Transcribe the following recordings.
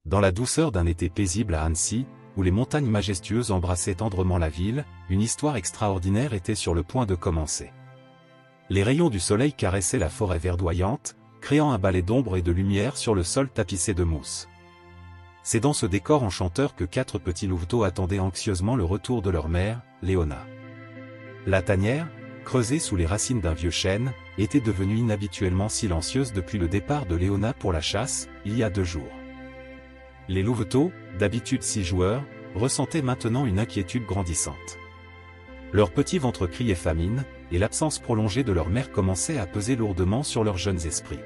Dans la douceur d'un été paisible à Annecy, où les montagnes majestueuses embrassaient tendrement la ville, une histoire extraordinaire était sur le point de commencer. Les rayons du soleil caressaient la forêt verdoyante, créant un balai d'ombre et de lumière sur le sol tapissé de mousse. C'est dans ce décor enchanteur que 4 petits louveteaux attendaient anxieusement le retour de leur mère, Léona. La tanière, creusée sous les racines d'un vieux chêne, était devenue inhabituellement silencieuse depuis le départ de Léona pour la chasse, il y a 2 jours. Les louveteaux, d'habitude 6 joueurs, ressentaient maintenant une inquiétude grandissante. Leur petit ventre criait famine, et l'absence prolongée de leur mère commençait à peser lourdement sur leurs jeunes esprits.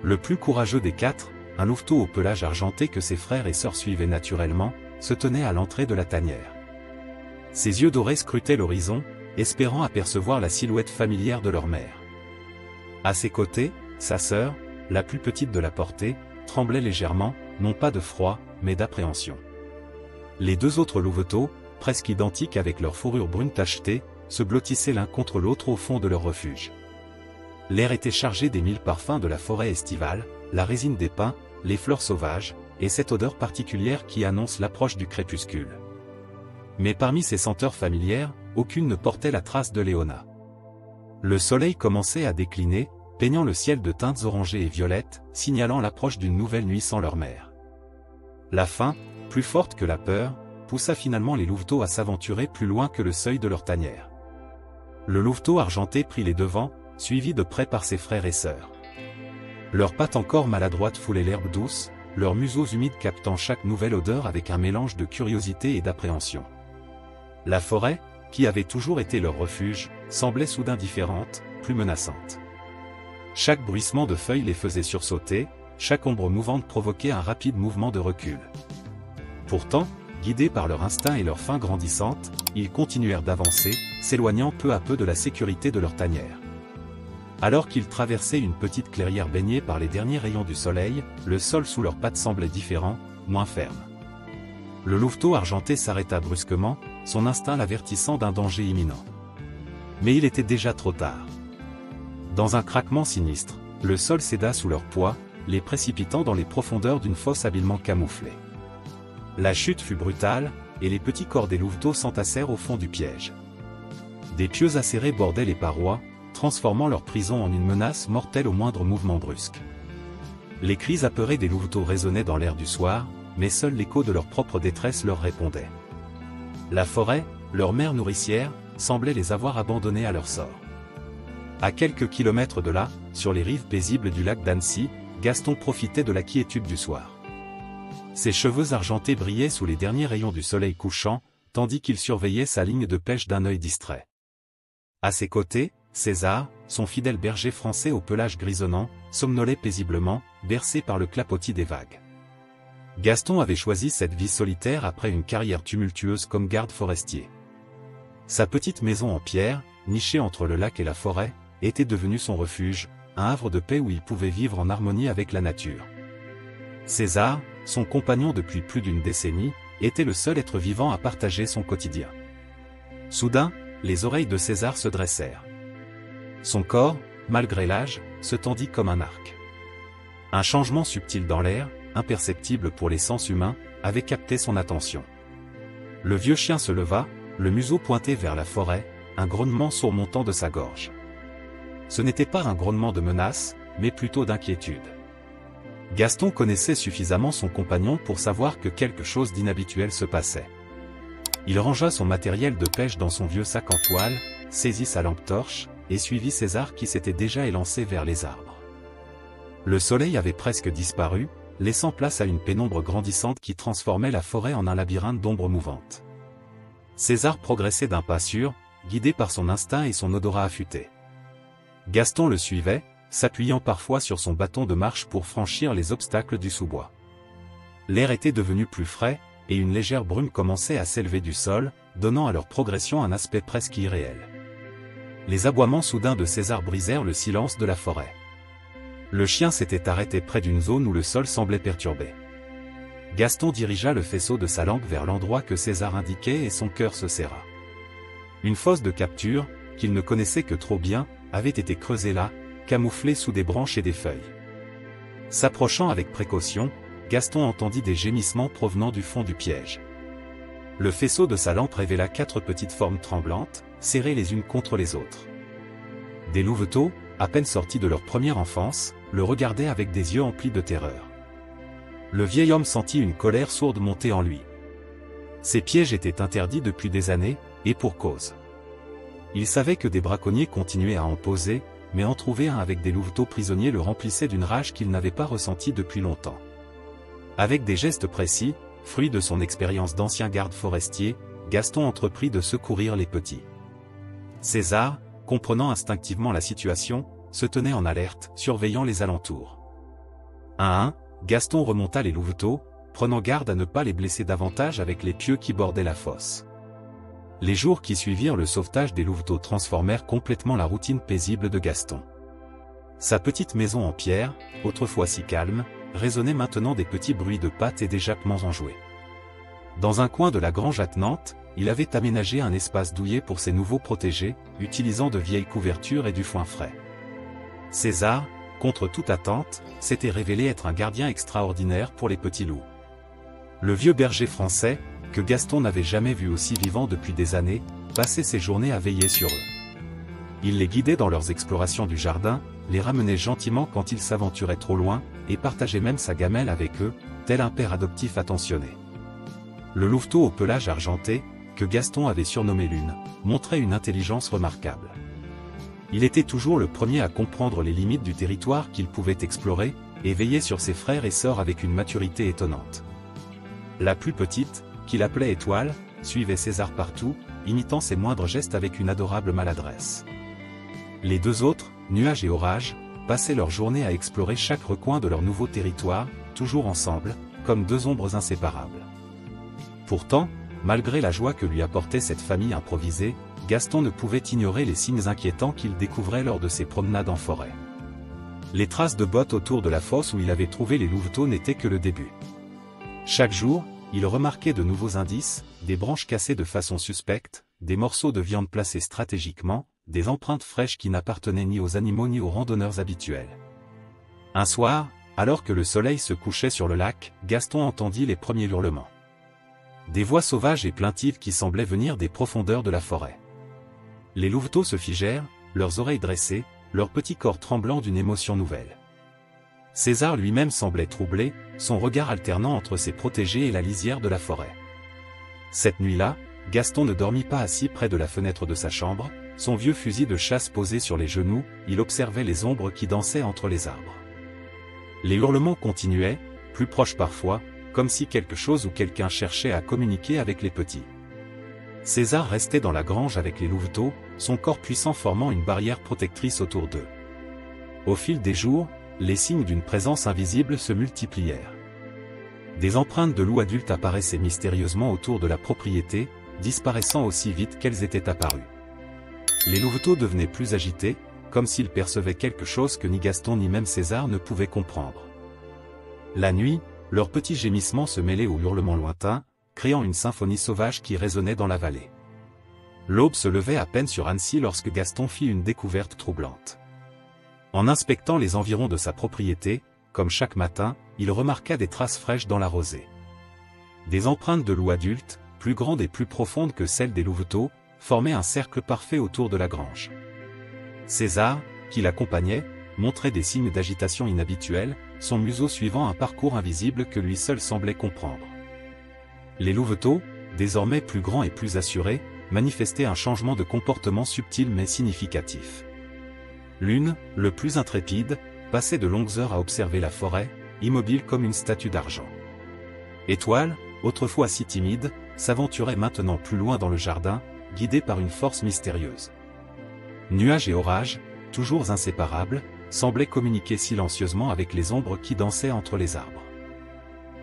Le plus courageux des 4, un louveteau au pelage argenté que ses frères et sœurs suivaient naturellement, se tenait à l'entrée de la tanière. Ses yeux dorés scrutaient l'horizon, espérant apercevoir la silhouette familière de leur mère. À ses côtés, sa sœur, la plus petite de la portée, tremblait légèrement, non pas de froid, mais d'appréhension. Les 2 autres louveteaux, presque identiques avec leur fourrure brune tachetée, se blottissaient l'un contre l'autre au fond de leur refuge. L'air était chargé des 1000 parfums de la forêt estivale, la résine des pins, les fleurs sauvages, et cette odeur particulière qui annonce l'approche du crépuscule. Mais parmi ces senteurs familières, aucune ne portait la trace de Léona. Le soleil commençait à décliner, peignant le ciel de teintes orangées et violettes, signalant l'approche d'une nouvelle nuit sans leur mère. La faim, plus forte que la peur, poussa finalement les louveteaux à s'aventurer plus loin que le seuil de leur tanière. Le louveteau argenté prit les devants, suivi de près par ses frères et sœurs. Leurs pattes encore maladroites foulaient l'herbe douce, leurs museaux humides captant chaque nouvelle odeur avec un mélange de curiosité et d'appréhension. La forêt, qui avait toujours été leur refuge, semblait soudain différente, plus menaçante. Chaque bruissement de feuilles les faisait sursauter, chaque ombre mouvante provoquait un rapide mouvement de recul. Pourtant, guidés par leur instinct et leur faim grandissante, ils continuèrent d'avancer, s'éloignant peu à peu de la sécurité de leur tanière. Alors qu'ils traversaient une petite clairière baignée par les derniers rayons du soleil, le sol sous leurs pattes semblait différent, moins ferme. Le louveteau argenté s'arrêta brusquement, son instinct l'avertissant d'un danger imminent. Mais il était déjà trop tard. Dans un craquement sinistre, le sol céda sous leur poids, les précipitant dans les profondeurs d'une fosse habilement camouflée. La chute fut brutale, et les petits corps des louveteaux s'entassèrent au fond du piège. Des pieux acérés bordaient les parois, transformant leur prison en une menace mortelle au moindre mouvement brusque. Les cris apeurés des louveteaux résonnaient dans l'air du soir, mais seul l'écho de leur propre détresse leur répondait. La forêt, leur mère nourricière, semblait les avoir abandonnés à leur sort. À quelques kilomètres de là, sur les rives paisibles du lac d'Annecy, Gaston profitait de la quiétude du soir. Ses cheveux argentés brillaient sous les derniers rayons du soleil couchant, tandis qu'il surveillait sa ligne de pêche d'un œil distrait. À ses côtés, César, son fidèle berger français au pelage grisonnant, somnolait paisiblement, bercé par le clapotis des vagues. Gaston avait choisi cette vie solitaire après une carrière tumultueuse comme garde forestier. Sa petite maison en pierre, nichée entre le lac et la forêt, était devenue son refuge, un havre de paix où il pouvait vivre en harmonie avec la nature. César, son compagnon depuis plus d'une décennie, était le seul être vivant à partager son quotidien. Soudain, les oreilles de César se dressèrent. Son corps, malgré l'âge, se tendit comme un arc. Un changement subtil dans l'air, imperceptible pour les sens humains, avait capté son attention. Le vieux chien se leva, le museau pointé vers la forêt, un grognement surmontant de sa gorge. Ce n'était pas un grognement de menace, mais plutôt d'inquiétude. Gaston connaissait suffisamment son compagnon pour savoir que quelque chose d'inhabituel se passait. Il rangea son matériel de pêche dans son vieux sac en toile, saisit sa lampe torche, et suivit César qui s'était déjà élancé vers les arbres. Le soleil avait presque disparu, laissant place à une pénombre grandissante qui transformait la forêt en un labyrinthe d'ombres mouvantes. César progressait d'un pas sûr, guidé par son instinct et son odorat affûté. Gaston le suivait, s'appuyant parfois sur son bâton de marche pour franchir les obstacles du sous-bois. L'air était devenu plus frais, et une légère brume commençait à s'élever du sol, donnant à leur progression un aspect presque irréel. Les aboiements soudains de César brisèrent le silence de la forêt. Le chien s'était arrêté près d'une zone où le sol semblait perturbé. Gaston dirigea le faisceau de sa lampe vers l'endroit que César indiquait et son cœur se serra. Une fosse de capture, qu'il ne connaissait que trop bien, avait été creusée là, camouflée sous des branches et des feuilles. S'approchant avec précaution, Gaston entendit des gémissements provenant du fond du piège. Le faisceau de sa lampe révéla 4 petites formes tremblantes, serrées les unes contre les autres. Des louveteaux, à peine sortis de leur première enfance, le regardaient avec des yeux emplis de terreur. Le vieil homme sentit une colère sourde monter en lui. Ces pièges étaient interdits depuis des années, et pour cause. Il savait que des braconniers continuaient à en poser, mais en trouver un avec des louveteaux prisonniers le remplissait d'une rage qu'il n'avait pas ressentie depuis longtemps. Avec des gestes précis, fruit de son expérience d'ancien garde forestier, Gaston entreprit de secourir les petits. César, comprenant instinctivement la situation, se tenait en alerte, surveillant les alentours. Un à un, Gaston remonta les louveteaux, prenant garde à ne pas les blesser davantage avec les pieux qui bordaient la fosse. Les jours qui suivirent le sauvetage des louveteaux transformèrent complètement la routine paisible de Gaston. Sa petite maison en pierre, autrefois si calme, résonnait maintenant des petits bruits de pattes et des jappements enjoués. Dans un coin de la grange attenante, il avait aménagé un espace douillet pour ses nouveaux protégés, utilisant de vieilles couvertures et du foin frais. César, contre toute attente, s'était révélé être un gardien extraordinaire pour les petits loups. Le vieux berger français, que Gaston n'avait jamais vu aussi vivant depuis des années, passait ses journées à veiller sur eux. Il les guidait dans leurs explorations du jardin, les ramenait gentiment quand ils s'aventuraient trop loin, et partageait même sa gamelle avec eux, tel un père adoptif attentionné. Le louveteau au pelage argenté, que Gaston avait surnommé Lune, montrait une intelligence remarquable. Il était toujours le premier à comprendre les limites du territoire qu'il pouvait explorer, et veillait sur ses frères et sœurs avec une maturité étonnante. La plus petite, qu'il appelait Étoile, suivait César partout, imitant ses moindres gestes avec une adorable maladresse. Les 2 autres, Nuage et Orage, passaient leur journée à explorer chaque recoin de leur nouveau territoire, toujours ensemble, comme 2 ombres inséparables. Pourtant, malgré la joie que lui apportait cette famille improvisée, Gaston ne pouvait ignorer les signes inquiétants qu'il découvrait lors de ses promenades en forêt. Les traces de bottes autour de la fosse où il avait trouvé les louveteaux n'étaient que le début. Chaque jour, il remarquait de nouveaux indices, des branches cassées de façon suspecte, des morceaux de viande placés stratégiquement, des empreintes fraîches qui n'appartenaient ni aux animaux ni aux randonneurs habituels. Un soir, alors que le soleil se couchait sur le lac, Gaston entendit les premiers hurlements. Des voix sauvages et plaintives qui semblaient venir des profondeurs de la forêt. Les louveteaux se figèrent, leurs oreilles dressées, leurs petits corps tremblants d'une émotion nouvelle. César lui-même semblait troublé, son regard alternant entre ses protégés et la lisière de la forêt. Cette nuit-là, Gaston ne dormit pas assis près de la fenêtre de sa chambre, son vieux fusil de chasse posé sur les genoux, il observait les ombres qui dansaient entre les arbres. Les hurlements continuaient, plus proches parfois, comme si quelque chose ou quelqu'un cherchait à communiquer avec les petits. César restait dans la grange avec les louveteaux, son corps puissant formant une barrière protectrice autour d'eux. Au fil des jours, les signes d'une présence invisible se multiplièrent. Des empreintes de loups adultes apparaissaient mystérieusement autour de la propriété, disparaissant aussi vite qu'elles étaient apparues. Les louveteaux devenaient plus agités, comme s'ils percevaient quelque chose que ni Gaston ni même César ne pouvaient comprendre. La nuit, leurs petits gémissements se mêlaient aux hurlements lointains, créant une symphonie sauvage qui résonnait dans la vallée. L'aube se levait à peine sur Annecy lorsque Gaston fit une découverte troublante. En inspectant les environs de sa propriété, comme chaque matin, il remarqua des traces fraîches dans la rosée. Des empreintes de loups adultes, plus grandes et plus profondes que celles des louveteaux, formaient un cercle parfait autour de la grange. César, qui l'accompagnait, montrait des signes d'agitation inhabituels, son museau suivant un parcours invisible que lui seul semblait comprendre. Les louveteaux, désormais plus grands et plus assurés, manifestaient un changement de comportement subtil mais significatif. Lune, le plus intrépide, passait de longues heures à observer la forêt, immobile comme une statue d'argent. Étoile, autrefois si timide, s'aventurait maintenant plus loin dans le jardin, guidé par une force mystérieuse. Nuage et Orage, toujours inséparables, semblaient communiquer silencieusement avec les ombres qui dansaient entre les arbres.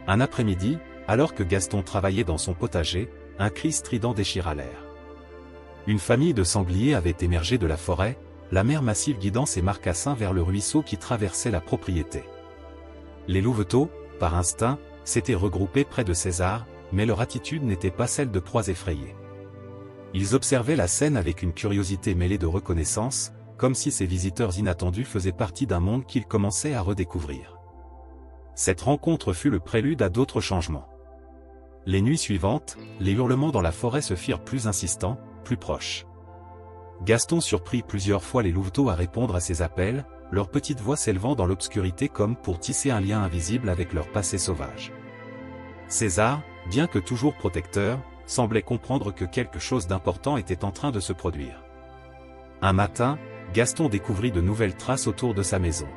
Un après-midi, alors que Gaston travaillait dans son potager, un cri strident déchira l'air. Une famille de sangliers avait émergé de la forêt, la mer massive guidant ses marcassins vers le ruisseau qui traversait la propriété. Les louveteaux, par instinct, s'étaient regroupés près de César, mais leur attitude n'était pas celle de proies effrayées. Ils observaient la scène avec une curiosité mêlée de reconnaissance, comme si ces visiteurs inattendus faisaient partie d'un monde qu'ils commençaient à redécouvrir. Cette rencontre fut le prélude à d'autres changements. Les nuits suivantes, les hurlements dans la forêt se firent plus insistants, plus proches. Gaston surprit plusieurs fois les louveteaux à répondre à ces appels, leurs petites voix s'élevant dans l'obscurité comme pour tisser un lien invisible avec leur passé sauvage. César, bien que toujours protecteur, semblait comprendre que quelque chose d'important était en train de se produire. Un matin, Gaston découvrit de nouvelles traces autour de sa maison.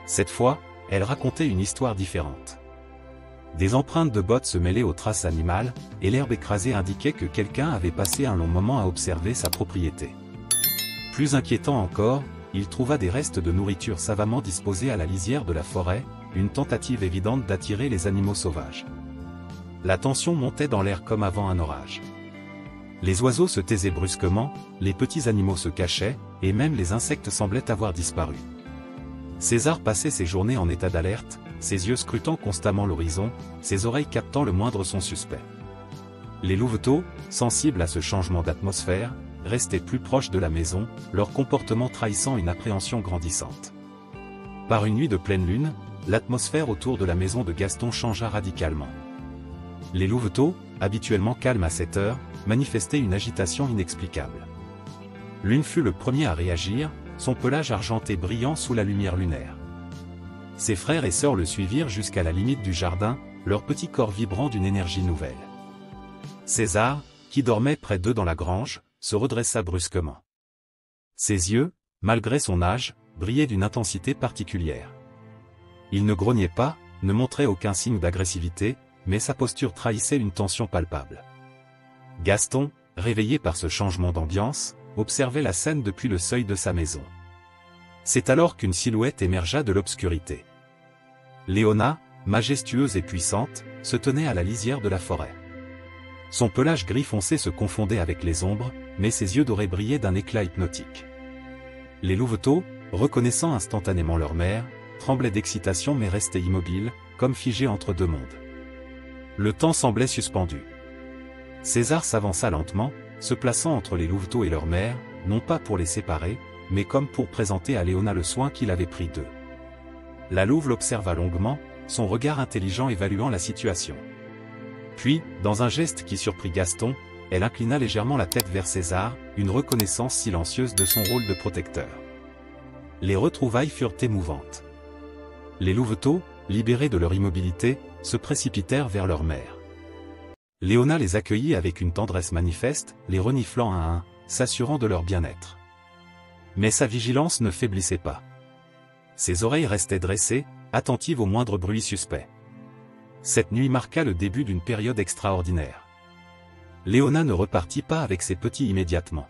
Cette fois, elles racontaient une histoire différente. Des empreintes de bottes se mêlaient aux traces animales, et l'herbe écrasée indiquait que quelqu'un avait passé un long moment à observer sa propriété. Plus inquiétant encore, il trouva des restes de nourriture savamment disposés à la lisière de la forêt, une tentative évidente d'attirer les animaux sauvages. La tension montait dans l'air comme avant un orage. Les oiseaux se taisaient brusquement, les petits animaux se cachaient, et même les insectes semblaient avoir disparu. César passait ses journées en état d'alerte, ses yeux scrutant constamment l'horizon, ses oreilles captant le moindre son suspect. Les louveteaux, sensibles à ce changement d'atmosphère, restaient plus proches de la maison, leur comportement trahissant une appréhension grandissante. Par une nuit de pleine lune, l'atmosphère autour de la maison de Gaston changea radicalement. Les louveteaux, habituellement calmes à cette heure, manifestaient une agitation inexplicable. L'une fut le premier à réagir, son pelage argenté brillant sous la lumière lunaire. Ses frères et sœurs le suivirent jusqu'à la limite du jardin, leur petit corps vibrant d'une énergie nouvelle. César, qui dormait près d'eux dans la grange, se redressa brusquement. Ses yeux, malgré son âge, brillaient d'une intensité particulière. Il ne grognait pas, ne montrait aucun signe d'agressivité, mais sa posture trahissait une tension palpable. Gaston, réveillé par ce changement d'ambiance, observait la scène depuis le seuil de sa maison. C'est alors qu'une silhouette émergea de l'obscurité. Léona, majestueuse et puissante, se tenait à la lisière de la forêt. Son pelage gris foncé se confondait avec les ombres, mais ses yeux dorés brillaient d'un éclat hypnotique. Les louveteaux, reconnaissant instantanément leur mère, tremblaient d'excitation mais restaient immobiles, comme figés entre deux mondes. Le temps semblait suspendu. César s'avança lentement, se plaçant entre les louveteaux et leur mère, non pas pour les séparer, mais comme pour présenter à Léona le soin qu'il avait pris d'eux. La louve l'observa longuement, son regard intelligent évaluant la situation. Puis, dans un geste qui surprit Gaston, elle inclina légèrement la tête vers César, une reconnaissance silencieuse de son rôle de protecteur. Les retrouvailles furent émouvantes. Les louveteaux, libérés de leur immobilité, se précipitèrent vers leur mère. Léona les accueillit avec une tendresse manifeste, les reniflant un à un, s'assurant de leur bien-être. Mais sa vigilance ne faiblissait pas. Ses oreilles restaient dressées, attentives au moindre bruit suspect. Cette nuit marqua le début d'une période extraordinaire. Léona ne repartit pas avec ses petits immédiatement.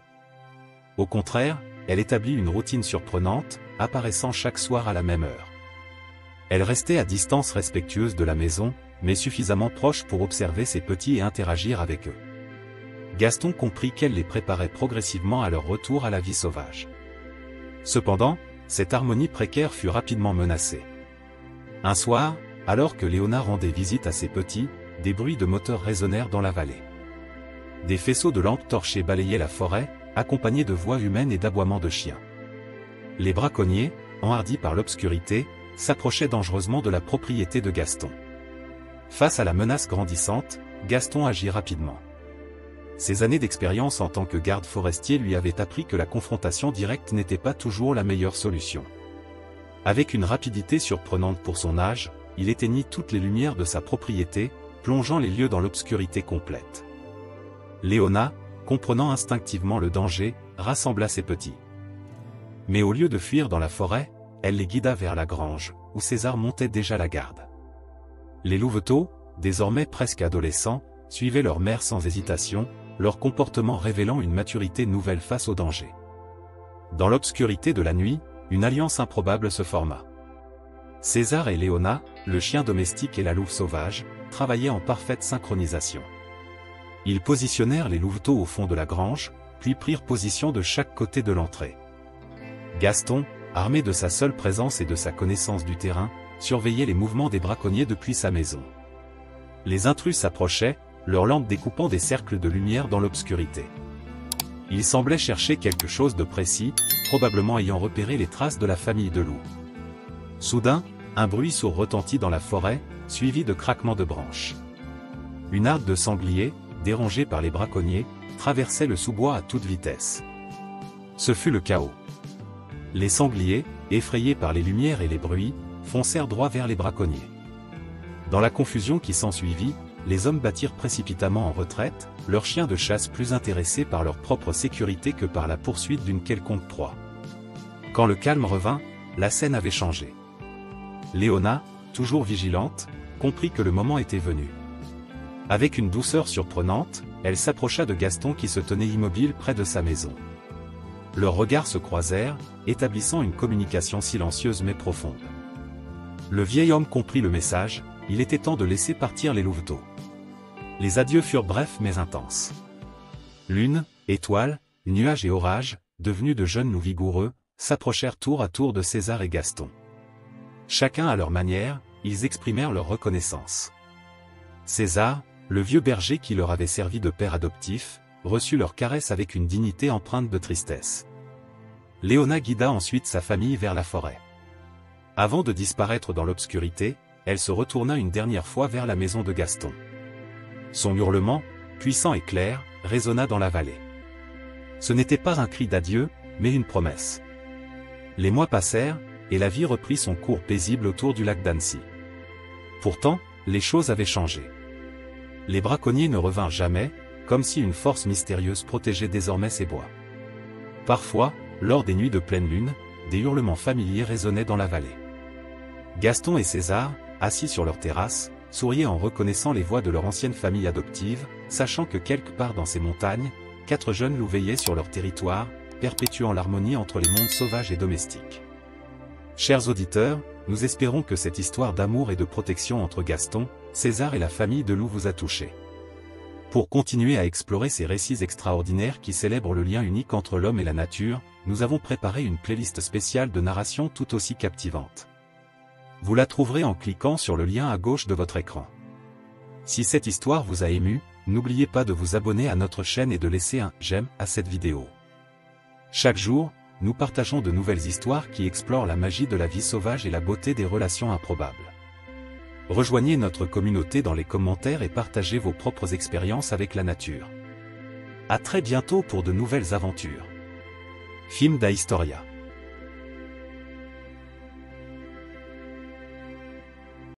Au contraire, elle établit une routine surprenante, apparaissant chaque soir à la même heure. Elle restait à distance respectueuse de la maison, mais suffisamment proche pour observer ses petits et interagir avec eux. Gaston comprit qu'elle les préparait progressivement à leur retour à la vie sauvage. Cependant, cette harmonie précaire fut rapidement menacée. Un soir, alors que Léona rendait visite à ses petits, des bruits de moteurs résonnèrent dans la vallée. Des faisceaux de lampes torchées balayaient la forêt, accompagnés de voix humaines et d'aboiements de chiens. Les braconniers, enhardis par l'obscurité, s'approchaient dangereusement de la propriété de Gaston. Face à la menace grandissante, Gaston agit rapidement. Ses années d'expérience en tant que garde forestier lui avaient appris que la confrontation directe n'était pas toujours la meilleure solution. Avec une rapidité surprenante pour son âge, il éteignit toutes les lumières de sa propriété, plongeant les lieux dans l'obscurité complète. Léona, comprenant instinctivement le danger, rassembla ses petits. Mais au lieu de fuir dans la forêt, elle les guida vers la grange, où César montait déjà la garde. Les louveteaux, désormais presque adolescents, suivaient leur mère sans hésitation, leur comportement révélant une maturité nouvelle face au danger. Dans l'obscurité de la nuit, une alliance improbable se forma. César et Léona, le chien domestique et la louve sauvage, travaillaient en parfaite synchronisation. Ils positionnèrent les louveteaux au fond de la grange, puis prirent position de chaque côté de l'entrée. Gaston, armé de sa seule présence et de sa connaissance du terrain, surveillait les mouvements des braconniers depuis sa maison. Les intrus s'approchaient, leurs lampes découpant des cercles de lumière dans l'obscurité. Ils semblaient chercher quelque chose de précis, probablement ayant repéré les traces de la famille de loups. Soudain, Un bruit sourd retentit dans la forêt, suivi de craquements de branches. Une horde de sangliers, dérangés par les braconniers, traversait le sous-bois à toute vitesse. Ce fut le chaos. Les sangliers, effrayés par les lumières et les bruits, foncèrent droit vers les braconniers. Dans la confusion qui s'ensuivit, les hommes battirent précipitamment en retraite, leurs chiens de chasse plus intéressés par leur propre sécurité que par la poursuite d'une quelconque proie. Quand le calme revint, la scène avait changé. Léona, toujours vigilante, comprit que le moment était venu. Avec une douceur surprenante, elle s'approcha de Gaston qui se tenait immobile près de sa maison. Leurs regards se croisèrent, établissant une communication silencieuse mais profonde. Le vieil homme comprit le message, il était temps de laisser partir les louveteaux. Les adieux furent brefs mais intenses. Lune, étoiles, nuages et orages, devenus de jeunes loups vigoureux, s'approchèrent tour à tour de César et Gaston. Chacun à leur manière, ils exprimèrent leur reconnaissance. César, le vieux berger qui leur avait servi de père adoptif, reçut leur caresse avec une dignité empreinte de tristesse. Léona guida ensuite sa famille vers la forêt. Avant de disparaître dans l'obscurité, elle se retourna une dernière fois vers la maison de Gaston. Son hurlement, puissant et clair, résonna dans la vallée. Ce n'était pas un cri d'adieu, mais une promesse. Les mois passèrent, et la vie reprit son cours paisible autour du lac d'Annecy. Pourtant, les choses avaient changé. Les braconniers ne revinrent jamais, comme si une force mystérieuse protégeait désormais ces bois. Parfois, lors des nuits de pleine lune, des hurlements familiers résonnaient dans la vallée. Gaston et César, assis sur leur terrasse, souriaient en reconnaissant les voix de leur ancienne famille adoptive, sachant que quelque part dans ces montagnes, 4 jeunes loups veillaient sur leur territoire, perpétuant l'harmonie entre les mondes sauvages et domestiques. Chers auditeurs, nous espérons que cette histoire d'amour et de protection entre Gaston, César et la famille de loups vous a touché. Pour continuer à explorer ces récits extraordinaires qui célèbrent le lien unique entre l'homme et la nature, nous avons préparé une playlist spéciale de narration tout aussi captivante. Vous la trouverez en cliquant sur le lien à gauche de votre écran. Si cette histoire vous a ému, n'oubliez pas de vous abonner à notre chaîne et de laisser un « j'aime » à cette vidéo. Chaque jour, nous partageons de nouvelles histoires qui explorent la magie de la vie sauvage et la beauté des relations improbables. Rejoignez notre communauté dans les commentaires et partagez vos propres expériences avec la nature. À très bientôt pour de nouvelles aventures. Film da Historia.